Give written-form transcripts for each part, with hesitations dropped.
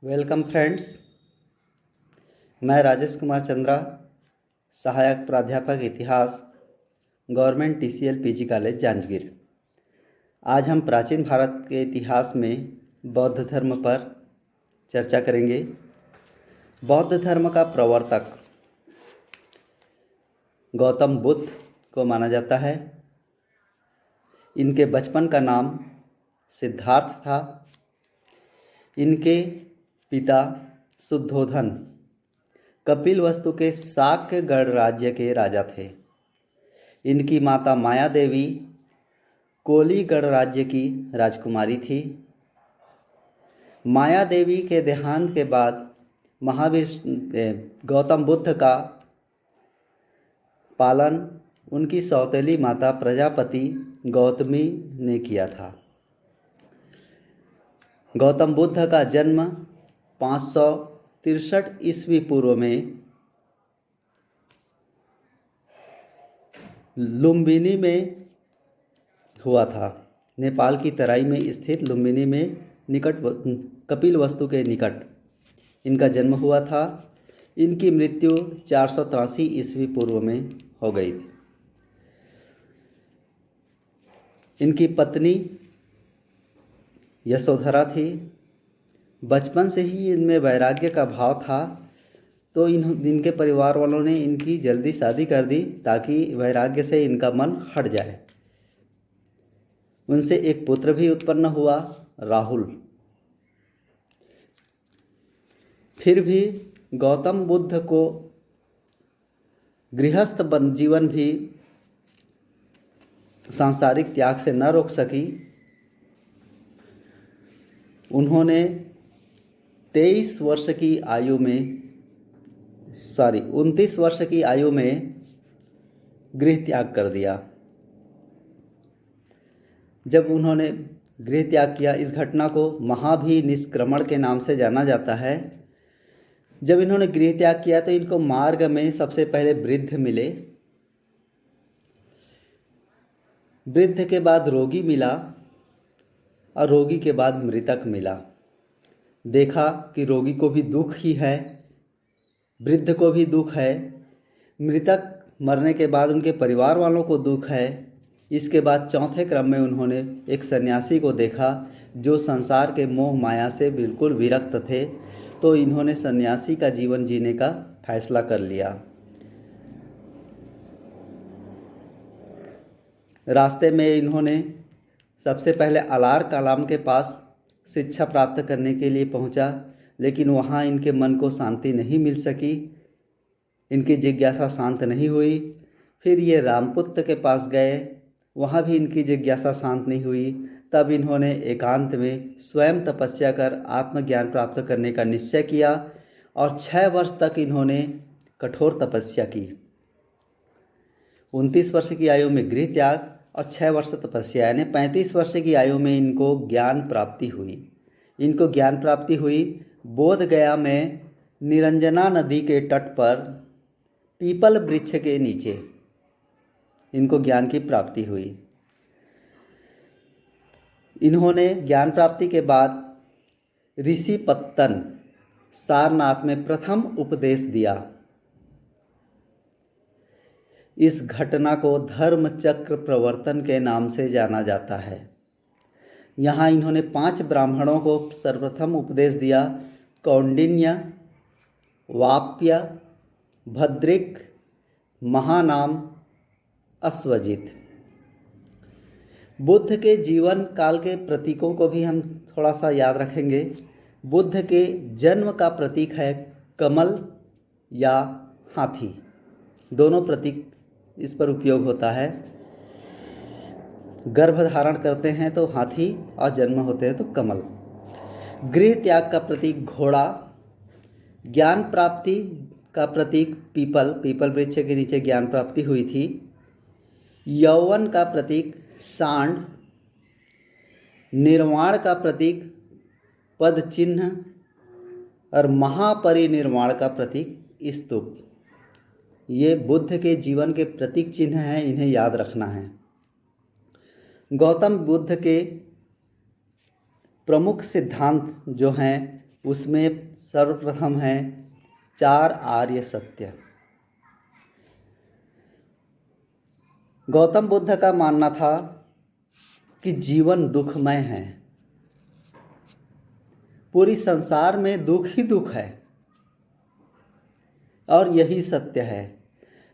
Welcome friends. मैं राजेश कुमार चंद्रा, सहायक प्राध्यापक इतिहास, government TCL PG college Janjgir. आज हम प्राचीन भारत के इतिहास में बौद्ध धर्म पर चर्चा करेंगे। बौद्ध धर्म का प्रवर्तक गौतम बुद्ध को माना जाता है। इनके बचपन का नाम सिद्धार्थ था। इनके पिता शुद्धोधन कपिलवस्तु के शाक्य गणराज्य के राजा थे। इनकी माता माया देवी कोली गणराज्य की राजकुमारी थी। माया देवी के देहांत के बाद गौतम बुद्ध का पालन उनकी सौतेली माता प्रजापति गौतमी ने किया था। गौतम बुद्ध का जन्म 563 ईस्वी पूर्व में लुम्बिनी में हुआ था। नेपाल की तराई में स्थित लुम्बिनी में निकट कपिलवस्तु के निकट इनका जन्म हुआ था। इनकी मृत्यु 483 ईस्वी पूर्व में हो गई थी। इनकी पत्नी यशोधरा थी। बचपन से ही इनमें वैराग्य का भाव था, तो इनके परिवार वालों ने इनकी जल्दी शादी कर दी ताकि वैराग्य से इनका मन हट जाए। उनसे एक पुत्र भी उत्पन्न हुआ, राहुल। फिर भी गौतम बुद्ध को गृहस्थ जीवन भी सांसारिक त्याग से न रोक सकी। उन्होंने 29 वर्ष की आयु में गृह त्याग कर दिया। जब उन्होंने गृह त्याग किया, इस घटना को महाभिनिष्क्रमण के नाम से जाना जाता है। जब इन्होंने गृह त्याग किया तो इनको मार्ग में सबसे पहले वृद्ध मिले। वृद्ध के बाद रोगी मिला और रोगी के बाद मृतक मिला। देखा कि रोगी को भी दुख ही है, वृद्ध को भी दुख है, मृतक मरने के बाद उनके परिवार वालों को दुख है। इसके बाद चौथे क्रम में उन्होंने एक सन्यासी को देखा जो संसार के मोह माया से बिल्कुल विरक्त थे, तो इन्होंने सन्यासी का जीवन जीने का फैसला कर लिया। रास्ते में इन्होंने सबसे पहले अलार कलाम के पास शिक्षा प्राप्त करने के लिए पहुंचा, लेकिन वहां इनके मन को शांति नहीं मिल सकी। इनकी जिज्ञासा शांत नहीं हुई। फिर ये रामपुत्र के पास गए, वहां भी इनकी जिज्ञासा शांत नहीं हुई। तब इन्होंने एकांत में स्वयं तपस्या कर आत्मज्ञान प्राप्त करने का निश्चय किया और 6 वर्ष तक इन्होंने कठोर तपस्या की। 29 वर्ष की आयु में गृह त्याग और 6 वर्ष तपस्या, यानी 35 वर्ष की आयु में इनको ज्ञान प्राप्ति हुई। बोध गया में निरंजना नदी के तट पर पीपल वृक्ष के नीचे इनको ज्ञान की प्राप्ति हुई। इन्होंने ज्ञान प्राप्ति के बाद ऋषि पत्तन सारनाथ में प्रथम उपदेश दिया। इस घटना को धर्म चक्र प्रवर्तन के नाम से जाना जाता है। यहाँ इन्होंने 5 ब्राह्मणों को सर्वप्रथम उपदेश दिया: कौंडिन्य, वाप्य, भद्रिक, महानाम, अश्वजित। बुद्ध के जीवन काल के प्रतीकों को भी हम थोड़ा सा याद रखेंगे। बुद्ध के जन्म का प्रतीक है कमल या हाथी, दोनों प्रतीक इस पर उपयोग होता है। गर्भ धारण करते हैं तो हाथी और जन्म होते हैं तो कमल। गृह त्याग का प्रतीक घोड़ा, ज्ञान प्राप्ति का प्रतीक पीपल वृक्ष के नीचे ज्ञान प्राप्ति हुई थी। यौवन का प्रतीक सांड, निर्वाण का प्रतीक पद चिन्ह और महापरिनिर्वाण का प्रतीक स्तूप। ये बुद्ध के जीवन के प्रतीक चिन्ह हैं, इन्हें याद रखना है। गौतम बुद्ध के प्रमुख सिद्धांत जो हैं उसमें सर्वप्रथम है 4 आर्य सत्य। गौतम बुद्ध का मानना था कि जीवन दुखमय है, पूरी संसार में दुख ही दुख है और यही सत्य है।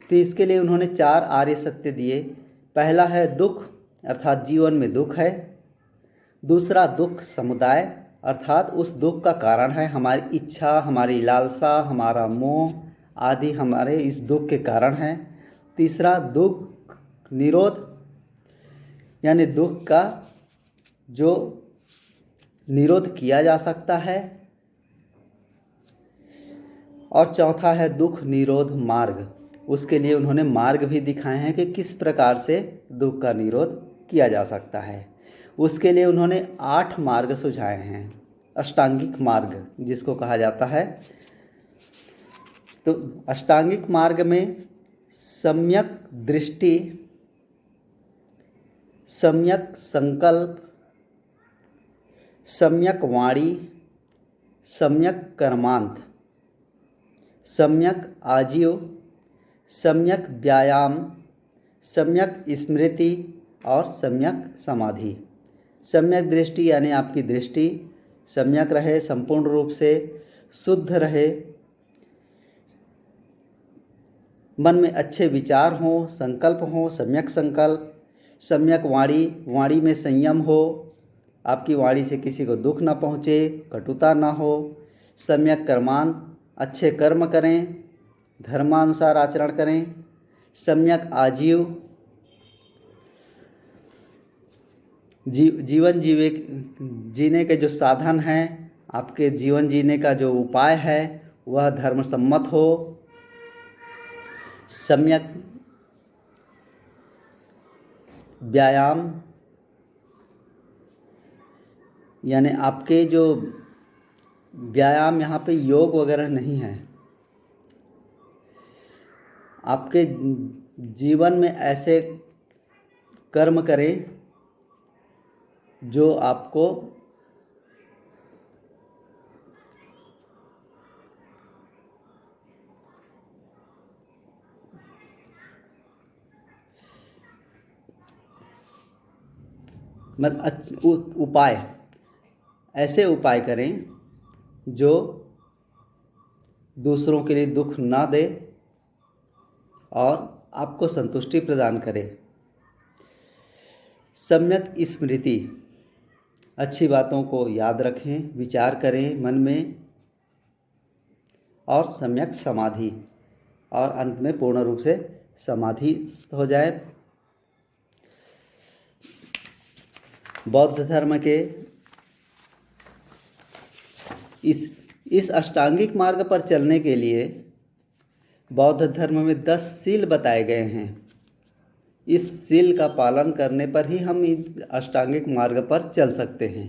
तो इसके लिए उन्होंने 4 आर्य सत्य दिए। पहला है दुख, अर्थात जीवन में दुख है। दूसरा दुख समुदाय, अर्थात उस दुख का कारण है हमारी इच्छा, हमारी लालसा, हमारा मोह आदि हमारे इस दुख के कारण है। तीसरा दुख निरोध, यानी दुख का जो निरोध किया जा सकता है। और चौथा है दुख निरोध मार्ग। उसके लिए उन्होंने मार्ग भी दिखाए हैं कि किस प्रकार से दुख का निरोध किया जा सकता है। उसके लिए उन्होंने 8 मार्ग सुझाए हैं, अष्टांगिक मार्ग जिसको कहा जाता है। तो अष्टांगिक मार्ग में सम्यक दृष्टि, सम्यक संकल्प, सम्यक वाणी, सम्यक कर्मांत, सम्यक आजीव, सम्यक व्यायाम, सम्यक स्मृति और सम्यक समाधि। सम्यक दृष्टि यानी आपकी दृष्टि सम्यक रहे, संपूर्ण रूप से शुद्ध रहे, मन में अच्छे विचार हों, संकल्प हों, सम्यक संकल्प। सम्यक वाणी, वाणी में संयम हो, आपकी वाणी से किसी को दुख ना पहुँचे, कटुता ना हो। सम्यक कर्मांत, अच्छे कर्म करें, धर्मानुसार आचरण करें। सम्यक आजीव, जीवन जीने के जो साधन हैं, आपके जीवन जीने का जो उपाय है वह धर्मसम्मत हो। सम्यक व्यायाम, यानी आपके जो व्यायाम, यहाँ पे योग वगैरह नहीं है, आपके जीवन में ऐसे कर्म करें जो आपको उपाय, ऐसे उपाय करें जो दूसरों के लिए दुख ना दे और आपको संतुष्टि प्रदान करे। सम्यक स्मृति, अच्छी बातों को याद रखें, विचार करें मन में। और सम्यक समाधि, और अंत में पूर्ण रूप से समाधि हो जाए। बौद्ध धर्म के इस अष्टांगिक मार्ग पर चलने के लिए बौद्ध धर्म में 10 सील बताए गए हैं। इस सील का पालन करने पर ही हम इस अष्टांगिक मार्ग पर चल सकते हैं।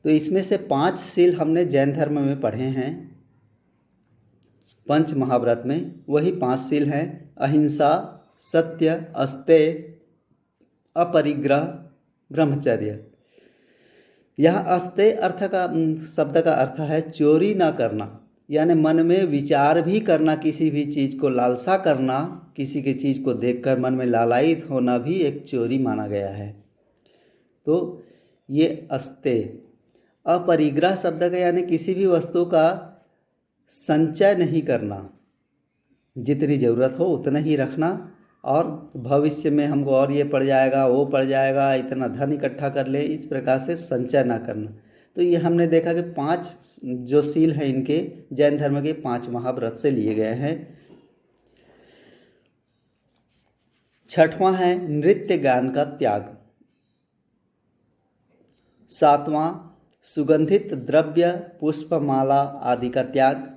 तो इसमें से 5 सील हमने जैन धर्म में पढ़े हैं, पंच महाव्रत में। वही 5 सील हैं: अहिंसा, सत्य, अस्तेय, अपरिग्रह, ब्रह्मचर्य। यह अस्तेय शब्द का अर्थ है चोरी ना करना, यानी मन में विचार भी करना, किसी भी चीज़ को लालसा करना, किसी की चीज़ को देखकर मन में लालायित होना भी एक चोरी माना गया है। तो ये अस्तेय। अपरिग्रह शब्द का यानी किसी भी वस्तु का संचय नहीं करना, जितनी ज़रूरत हो उतना ही रखना, और भविष्य में हमको और ये पड़ जाएगा, वो पड़ जाएगा, इतना धन इकट्ठा कर ले, इस प्रकार से संचय ना करना। तो ये हमने देखा कि 5 जो सील हैं इनके जैन धर्म के 5 महाव्रत से लिए गए हैं। 6वां है नृत्य गान का त्याग। 7वां सुगंधित द्रव्य पुष्पमाला आदि का त्याग।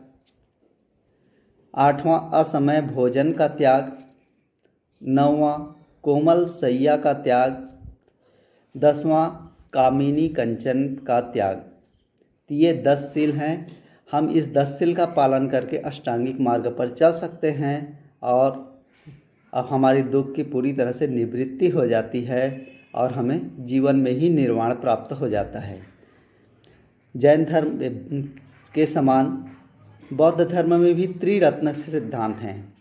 8वां असमय भोजन का त्याग। 9वां कोमल सैया का त्याग। 10वां कामिनी कंचन का त्याग। तो ये 10 सील हैं। हम इस 10 सील का पालन करके अष्टांगिक मार्ग पर चल सकते हैं और अब हमारी दुख की पूरी तरह से निवृत्ति हो जाती है और हमें जीवन में ही निर्वाण प्राप्त हो जाता है। जैन धर्म के समान बौद्ध धर्म में भी त्रिरत्न सिद्धांत हैं,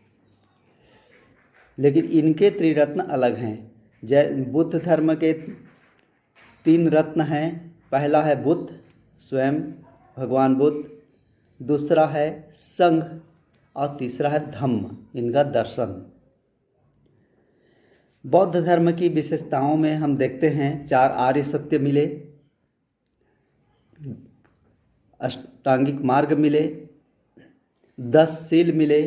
लेकिन इनके त्रिरत्न अलग हैं। बुद्ध धर्म के 3 रत्न हैं। पहला है बुद्ध, स्वयं भगवान बुद्ध, दूसरा है संघ और तीसरा है धम्म, इनका दर्शन। बौद्ध धर्म की विशेषताओं में हम देखते हैं 4 आर्य सत्य मिले, अष्टांगिक मार्ग मिले, 10 शील मिले।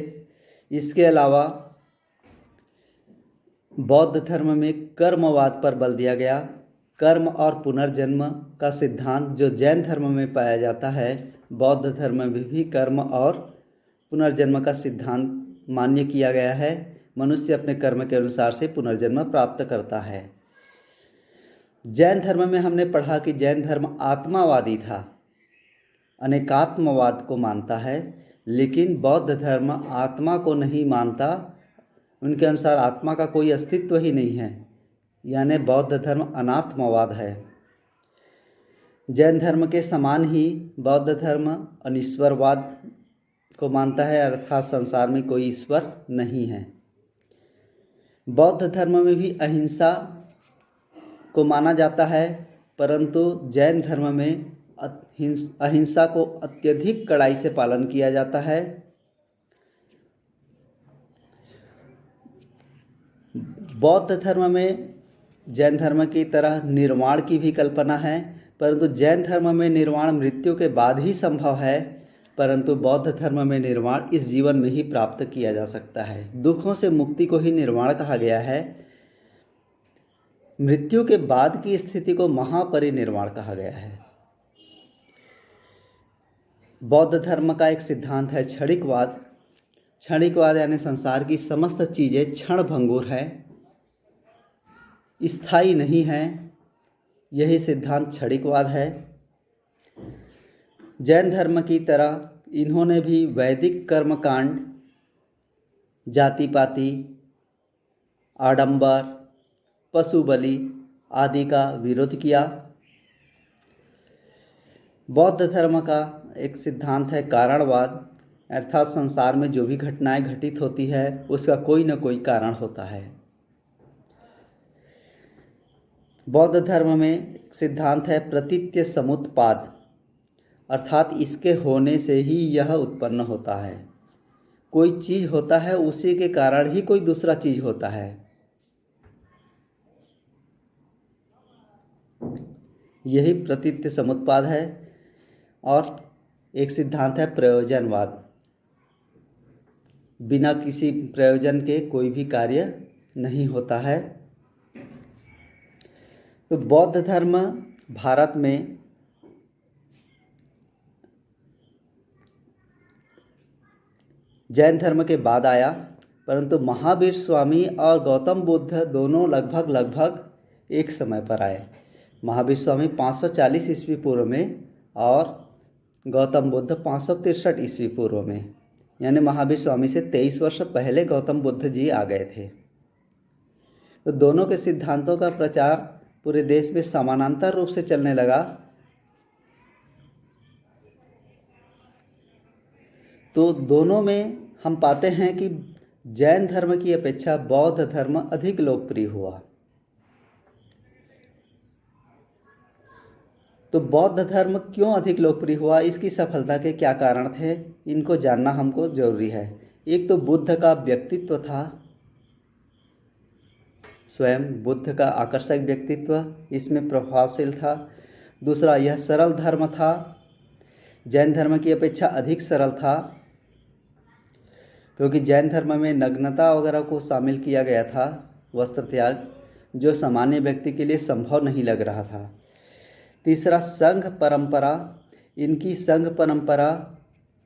इसके अलावा बौद्ध धर्म में कर्मवाद पर बल दिया गया। कर्म और पुनर्जन्म का सिद्धांत जो जैन धर्म में पाया जाता है, बौद्ध धर्म में भी कर्म और पुनर्जन्म का सिद्धांत मान्य किया गया है। मनुष्य अपने कर्म के अनुसार से पुनर्जन्म प्राप्त करता है। जैन धर्म में हमने पढ़ा कि जैन धर्म आत्मावादी था, अनेकात्मवाद को मानता है, लेकिन बौद्ध धर्म आत्मा को नहीं मानता। उनके अनुसार आत्मा का कोई अस्तित्व ही नहीं है, यानी बौद्ध धर्म अनात्मवाद है। जैन धर्म के समान ही बौद्ध धर्म अनीश्वरवाद को मानता है, अर्थात संसार में कोई ईश्वर नहीं है। बौद्ध धर्म में भी अहिंसा को माना जाता है, परंतु जैन धर्म में अहिंसा को अत्यधिक कड़ाई से पालन किया जाता है। बौद्ध धर्म में जैन धर्म की तरह निर्वाण की भी कल्पना है, परंतु जैन धर्म में निर्वाण मृत्यु के बाद ही संभव है, परंतु बौद्ध धर्म में निर्वाण इस जीवन में ही प्राप्त किया जा सकता है। दुखों से मुक्ति को ही निर्वाण कहा गया है। मृत्यु के बाद की स्थिति को महापरिनिर्वाण कहा गया है। बौद्ध धर्म का एक सिद्धांत है क्षणिकवाद। क्षणिकवाद यानी संसार की समस्त चीज़ें क्षण भंगुर है, स्थायी नहीं है। यही सिद्धांत क्षणिकवाद है। जैन धर्म की तरह इन्होंने भी वैदिक कर्मकांड, जाति पाति, आडंबर, पशु बलि आदि का विरोध किया। बौद्ध धर्म का एक सिद्धांत है कारणवाद, अर्थात संसार में जो भी घटनाएं घटित होती है उसका कोई न कोई कारण होता है। बौद्ध धर्म में सिद्धांत है प्रतीत्य समुत्पाद, अर्थात इसके होने से ही यह उत्पन्न होता है। कोई चीज़ होता है, उसी के कारण ही कोई दूसरा चीज़ होता है। यही प्रतीत्य समुत्पाद है। और एक सिद्धांत है प्रयोजनवाद, बिना किसी प्रयोजन के कोई भी कार्य नहीं होता है। तो बौद्ध धर्म भारत में जैन धर्म के बाद आया, परंतु महावीर स्वामी और गौतम बुद्ध दोनों लगभग एक समय पर आए। महावीर स्वामी 540 ईस्वी पूर्व में और गौतम बुद्ध 563 ईस्वी पूर्व में, यानी महावीर स्वामी से 23 वर्ष पहले गौतम बुद्ध जी आ गए थे। तो दोनों के सिद्धांतों का प्रचार पूरे देश में समानांतर रूप से चलने लगा। तो दोनों में हम पाते हैं कि जैन धर्म की अपेक्षा बौद्ध धर्म अधिक लोकप्रिय हुआ। तो बौद्ध धर्म क्यों अधिक लोकप्रिय हुआ, इसकी सफलता के क्या कारण थे, इनको जानना हमको जरूरी है। एक तो बुद्ध का व्यक्तित्व था, स्वयं बुद्ध का आकर्षक व्यक्तित्व इसमें प्रभावशील था। दूसरा, यह सरल धर्म था, जैन धर्म की अपेक्षा अधिक सरल था, क्योंकि जैन धर्म में नग्नता वगैरह को शामिल किया गया था, वस्त्र त्याग, जो सामान्य व्यक्ति के लिए संभव नहीं लग रहा था। तीसरा, संघ परंपरा। इनकी संघ परंपरा,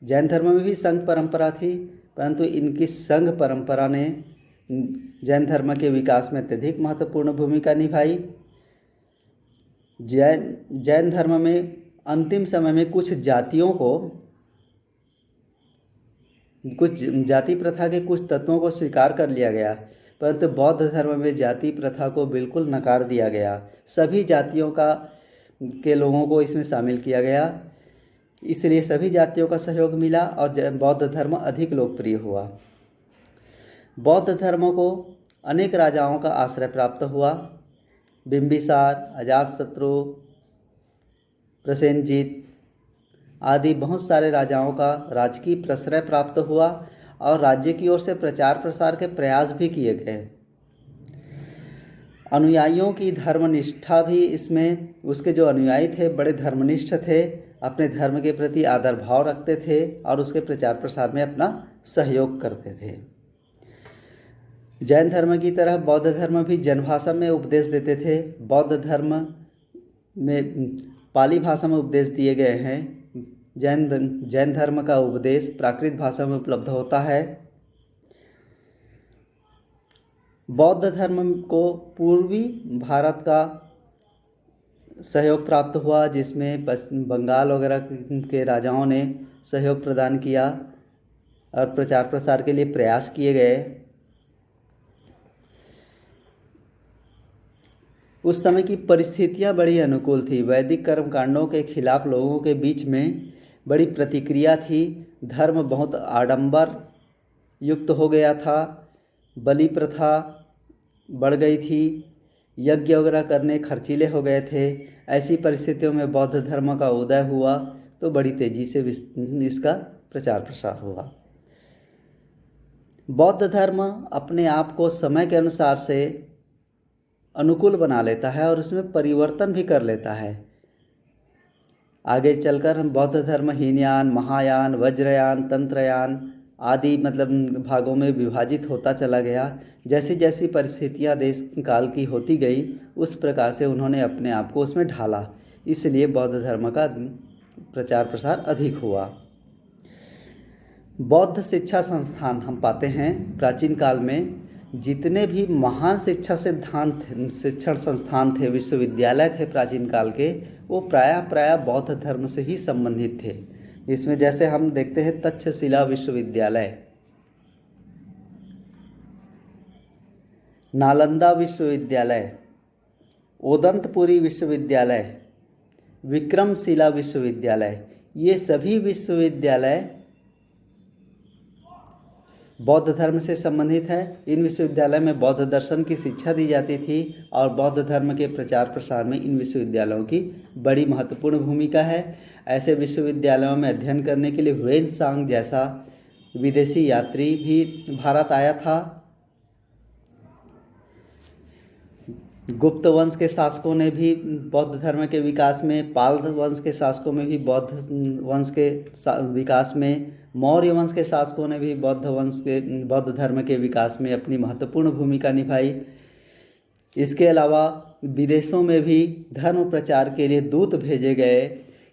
जैन धर्म में भी संघ परंपरा थी, परंतु इनकी संघ परंपरा ने जैन धर्म के विकास में अत्यधिक महत्वपूर्ण भूमिका निभाई। जैन धर्म में अंतिम समय में कुछ जाति प्रथा के कुछ तत्वों को स्वीकार कर लिया गया, परंतु बौद्ध धर्म में जाति प्रथा को बिल्कुल नकार दिया गया। सभी जातियों के लोगों को इसमें शामिल किया गया। इसलिए सभी जातियों का सहयोग मिला और बौद्ध धर्म अधिक लोकप्रिय हुआ। बौद्ध धर्म को अनेक राजाओं का आश्रय प्राप्त हुआ। बिंबिसार, अजातशत्रु, प्रसेनजीत आदि बहुत सारे राजाओं का राजकीय प्रश्रय प्राप्त हुआ और राज्य की ओर से प्रचार प्रसार के प्रयास भी किए गए। अनुयायियों की धर्मनिष्ठा भी इसमें, उसके जो अनुयायी थे बड़े धर्मनिष्ठ थे, अपने धर्म के प्रति आदर भाव रखते थे और उसके प्रचार प्रसार में अपना सहयोग करते थे। जैन धर्म की तरह बौद्ध धर्म भी जनभाषा में उपदेश देते थे। बौद्ध धर्म में पाली भाषा में उपदेश दिए गए हैं। जैन धर्म का उपदेश प्राकृत भाषा में उपलब्ध होता है। बौद्ध धर्म को पूर्वी भारत का सहयोग प्राप्त हुआ, जिसमें बंगाल वगैरह के राजाओं ने सहयोग प्रदान किया और प्रचार प्रसार के लिए प्रयास किए गए। उस समय की परिस्थितियां बड़ी अनुकूल थी। वैदिक कर्मकांडों के खिलाफ लोगों के बीच में बड़ी प्रतिक्रिया थी। धर्म बहुत आडंबर युक्त हो गया था। बलि प्रथा बढ़ गई थी। यज्ञ वगैरह करने खर्चीले हो गए थे। ऐसी परिस्थितियों में बौद्ध धर्म का उदय हुआ तो बड़ी तेजी से इसका प्रचार प्रसार हुआ। बौद्ध धर्म अपने आप को समय के अनुसार से अनुकूल बना लेता है और उसमें परिवर्तन भी कर लेता है। आगे चलकर हम बौद्ध धर्म हीनयान, महायान, वज्रयान, तंत्रयान आदि भागों में विभाजित होता चला गया। जैसी जैसी परिस्थितियां देश काल की होती गई उस प्रकार से उन्होंने अपने आप को उसमें ढाला। इसलिए बौद्ध धर्म का प्रचार प्रसार अधिक हुआ। बौद्ध शिक्षा संस्थान हम पाते हैं प्राचीन काल में जितने भी महान शिक्षण संस्थान थे, विश्वविद्यालय थे प्राचीन काल के, वो प्रायः बौद्ध धर्म से ही संबंधित थे। इसमें जैसे हम देखते हैं तक्षशिला विश्वविद्यालय, नालंदा विश्वविद्यालय, ओदंतपुरी विश्वविद्यालय, विक्रमशिला विश्वविद्यालय, ये सभी विश्वविद्यालय बौद्ध धर्म से संबंधित है। इन विश्वविद्यालय में बौद्ध दर्शन की शिक्षा दी जाती थी और बौद्ध धर्म के प्रचार प्रसार में इन विश्वविद्यालयों की बड़ी महत्वपूर्ण भूमिका है। ऐसे विश्वविद्यालयों में अध्ययन करने के लिए ह्वेन-सांग जैसा विदेशी यात्री भी भारत आया था। गुप्त वंश के शासकों ने भी बौद्ध धर्म के विकास में, पाल वंश के शासकों में भी बौद्ध वंश के विकास में, मौर्य वंश के शासकों ने भी बौद्ध धर्म के विकास में अपनी महत्वपूर्ण भूमिका निभाई। इसके अलावा विदेशों में भी धर्म प्रचार के लिए दूत भेजे गए।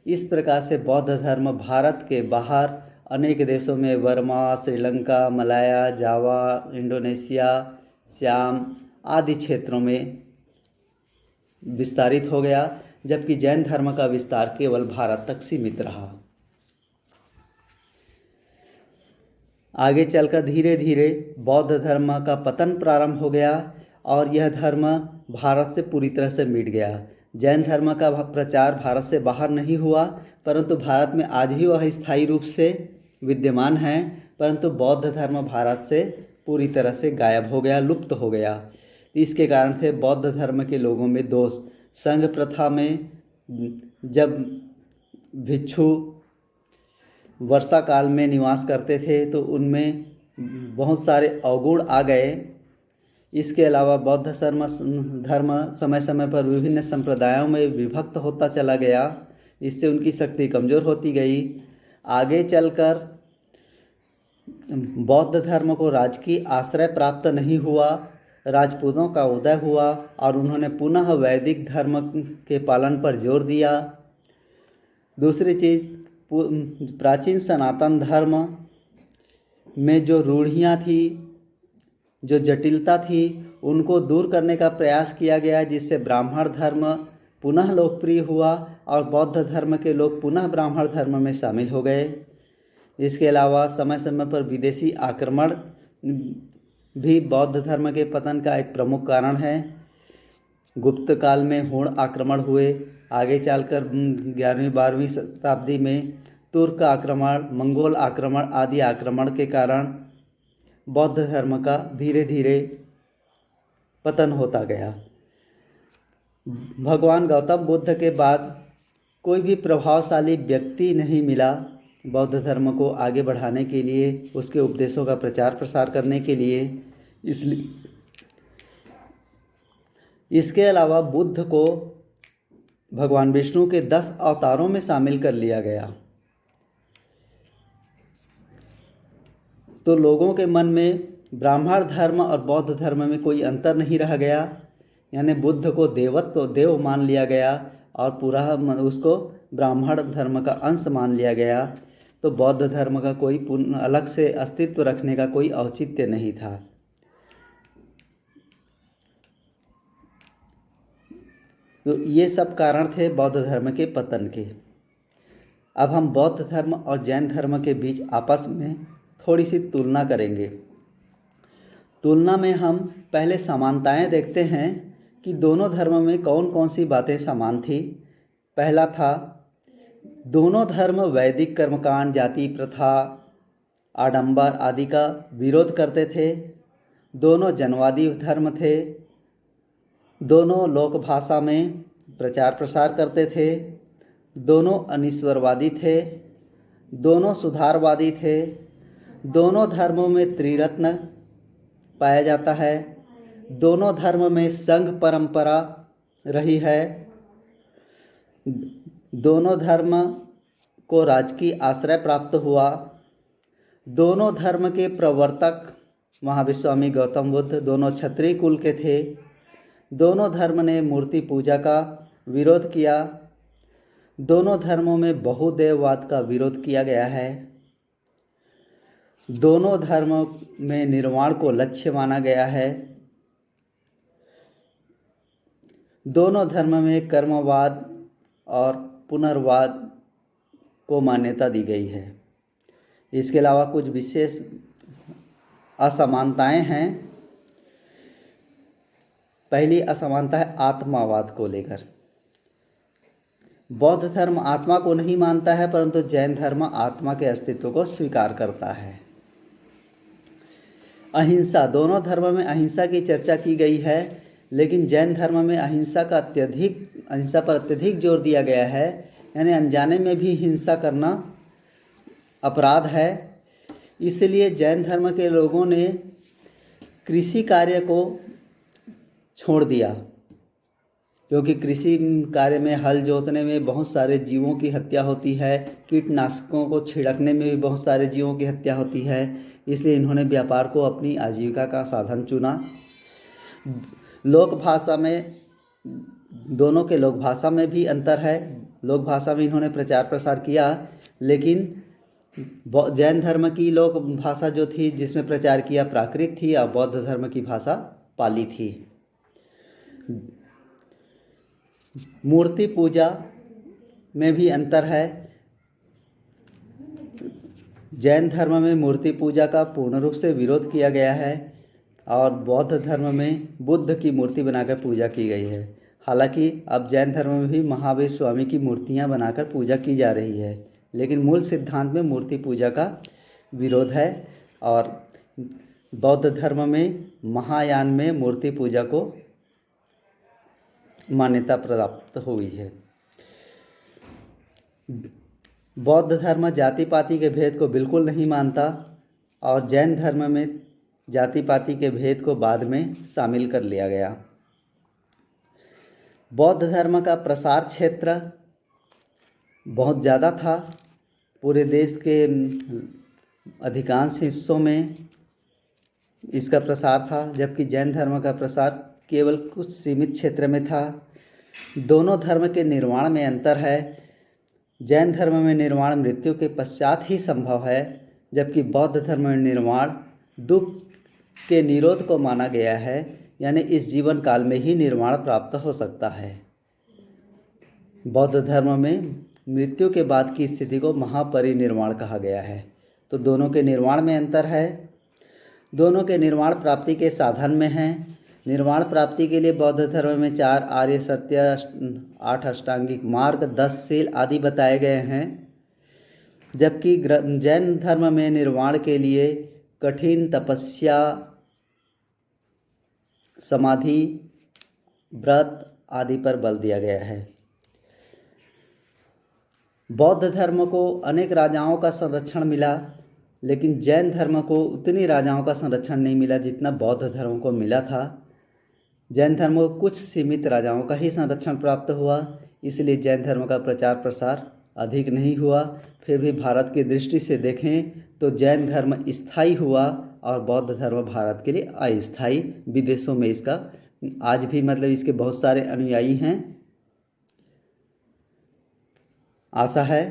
इस प्रकार से बौद्ध धर्म भारत के बाहर अनेक देशों में, बर्मा, श्रीलंका, मलाया, जावा, इंडोनेशिया, श्याम आदि क्षेत्रों में विस्तारित हो गया, जबकि जैन धर्म का विस्तार केवल भारत तक सीमित रहा। आगे चलकर धीरे धीरे बौद्ध धर्म का पतन प्रारंभ हो गया और यह धर्म भारत से पूरी तरह से मिट गया। जैन धर्म का प्रचार भारत से बाहर नहीं हुआ, परंतु भारत में आज भी वह स्थायी रूप से विद्यमान है, परंतु बौद्ध धर्म भारत से पूरी तरह से गायब हो गया, लुप्त हो गया। इसके कारण थे बौद्ध धर्म के लोगों में दोष। संघ प्रथा में जब भिक्षु वर्षा काल में निवास करते थे तो उनमें बहुत सारे अवगुण आ गए। इसके अलावा बौद्ध धर्म समय समय पर विभिन्न संप्रदायों में विभक्त होता चला गया, इससे उनकी शक्ति कमज़ोर होती गई। आगे चलकर बौद्ध धर्म को राजकीय आश्रय प्राप्त नहीं हुआ, राजपूतों का उदय हुआ और उन्होंने पुनः वैदिक धर्म के पालन पर जोर दिया। दूसरी चीज़, प्राचीन सनातन धर्म में जो रूढ़ियाँ थी, जो जटिलता थी, उनको दूर करने का प्रयास किया गया, जिससे ब्राह्मण धर्म पुनः लोकप्रिय हुआ और बौद्ध धर्म के लोग पुनः ब्राह्मण धर्म में शामिल हो गए। इसके अलावा समय समय पर विदेशी आक्रमण भी बौद्ध धर्म के पतन का एक प्रमुख कारण है। गुप्त काल में हूण आक्रमण हुए। आगे चलकर 11वीं 12वीं शताब्दी में तुर्क आक्रमण, मंगोल आक्रमण आदि आक्रमण के कारण बौद्ध धर्म का धीरे धीरे पतन होता गया। भगवान गौतम बुद्ध के बाद कोई भी प्रभावशाली व्यक्ति नहीं मिला बौद्ध धर्म को आगे बढ़ाने के लिए, उसके उपदेशों का प्रचार प्रसार करने के लिए। इसलिए इसके अलावा बुद्ध को भगवान विष्णु के 10 अवतारों में शामिल कर लिया गया। तो लोगों के मन में ब्राह्मण धर्म और बौद्ध धर्म में कोई अंतर नहीं रह गया, यानी बुद्ध को देवत्व देव मान लिया गया और पूरा उसको ब्राह्मण धर्म का अंश मान लिया गया। तो बौद्ध धर्म का कोई अलग से अस्तित्व रखने का कोई औचित्य नहीं था। तो ये सब कारण थे बौद्ध धर्म के पतन के। अब हम बौद्ध धर्म और जैन धर्म के बीच आपस में थोड़ी सी तुलना करेंगे। तुलना में हम पहले समानताएं देखते हैं कि दोनों धर्म में कौन कौन सी बातें समान थी। पहला था, दोनों धर्म वैदिक कर्मकांड, जाति प्रथा, आडंबर आदि का विरोध करते थे। दोनों जनवादी धर्म थे। दोनों लोक भाषा में प्रचार प्रसार करते थे। दोनों अनीश्वरवादी थे। दोनों सुधारवादी थे। दोनों धर्मों में त्रिरत्न पाया जाता है। दोनों धर्म में संघ परंपरा रही है। दोनों धर्म को राजकीय आश्रय प्राप्त हुआ। दोनों धर्म के प्रवर्तक महावीर स्वामी गौतम बुद्ध दोनों क्षत्रिय कुल के थे। दोनों धर्म ने मूर्ति पूजा का विरोध किया। दोनों धर्मों में बहुदेववाद का विरोध किया गया है। दोनों धर्मों में निर्वाण को लक्ष्य माना गया है। दोनों धर्म में कर्मवाद और पुनर्वाद को मान्यता दी गई है। इसके अलावा कुछ विशेष असमानताएं हैं। पहली असमानता है आत्मावाद को लेकर। बौद्ध धर्म आत्मा को नहीं मानता है, परंतु जैन धर्म आत्मा के अस्तित्व को स्वीकार करता है। अहिंसा, दोनों धर्म में अहिंसा की चर्चा की गई है, लेकिन जैन धर्म में अहिंसा पर अत्यधिक जोर दिया गया है, यानी अनजाने में भी हिंसा करना अपराध है। इसलिए जैन धर्म के लोगों ने कृषि कार्य को छोड़ दिया, क्योंकि कृषि कार्य में हल जोतने में बहुत सारे जीवों की हत्या होती है, कीटनाशकों को छिड़कने में भी बहुत सारे जीवों की हत्या होती है। इसलिए इन्होंने व्यापार को अपनी आजीविका का साधन चुना। लोक भाषा में, दोनों के लोक भाषा में भी अंतर है। लोक भाषा में इन्होंने प्रचार प्रसार किया, लेकिन जैन धर्म की लोक भाषा जो थी जिसमें प्रचार किया प्राकृत थी और बौद्ध धर्म की भाषा पाली थी। मूर्ति पूजा में भी अंतर है। जैन धर्म में मूर्ति पूजा का पूर्ण रूप से विरोध किया गया है और बौद्ध धर्म में बुद्ध की मूर्ति बनाकर पूजा की गई है। हालांकि अब जैन धर्म में भी महावीर स्वामी की मूर्तियां बनाकर पूजा की जा रही है, लेकिन मूल सिद्धांत में मूर्ति पूजा का विरोध है। और बौद्ध धर्म में महायान में मूर्ति पूजा को मान्यता प्राप्त हुई है। बौद्ध धर्म जाति पाति के भेद को बिल्कुल नहीं मानता और जैन धर्म में जाति पाति के भेद को बाद में शामिल कर लिया गया। बौद्ध धर्म का प्रसार क्षेत्र बहुत ज़्यादा था। पूरे देश के अधिकांश हिस्सों में इसका प्रसार था, जबकि जैन धर्म का प्रसार केवल कुछ सीमित क्षेत्र में था। दोनों धर्म के निर्माण में अंतर है। जैन धर्म में निर्वाण मृत्यु के पश्चात ही संभव है, जबकि बौद्ध धर्म में निर्वाण दुख के निरोध को माना गया है, यानी इस जीवन काल में ही निर्वाण प्राप्त हो सकता है। बौद्ध धर्म में मृत्यु के बाद की स्थिति को महापरिनिर्वाण कहा गया है। तो दोनों के निर्वाण में अंतर है। दोनों के निर्वाण प्राप्ति के साधन में हैं। निर्वाण प्राप्ति के लिए बौद्ध धर्म में 4 आर्य सत्य, 8 अष्टांगिक मार्ग, 10 शील आदि बताए गए हैं। जबकि जैन धर्म में निर्वाण के लिए कठिन तपस्या, समाधि, व्रत आदि पर बल दिया गया है। बौद्ध धर्म को अनेक राजाओं का संरक्षण मिला, लेकिन जैन धर्म को उतनी राजाओं का संरक्षण नहीं मिला जितना बौद्ध धर्म को मिला था। जैन धर्म को कुछ सीमित राजाओं का ही संरक्षण प्राप्त हुआ, इसलिए जैन धर्म का प्रचार प्रसार अधिक नहीं हुआ। फिर भी भारत की दृष्टि से देखें तो जैन धर्म स्थायी हुआ और बौद्ध धर्म भारत के लिए अस्थायी। विदेशों में इसका आज भी मतलब इसके बहुत सारे अनुयायी हैं। आशा है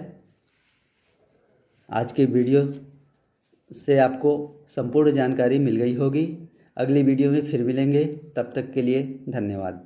आज के वीडियो से आपको संपूर्ण जानकारी मिल गई होगी। अगली वीडियो में फिर मिलेंगे, तब तक के लिए धन्यवाद।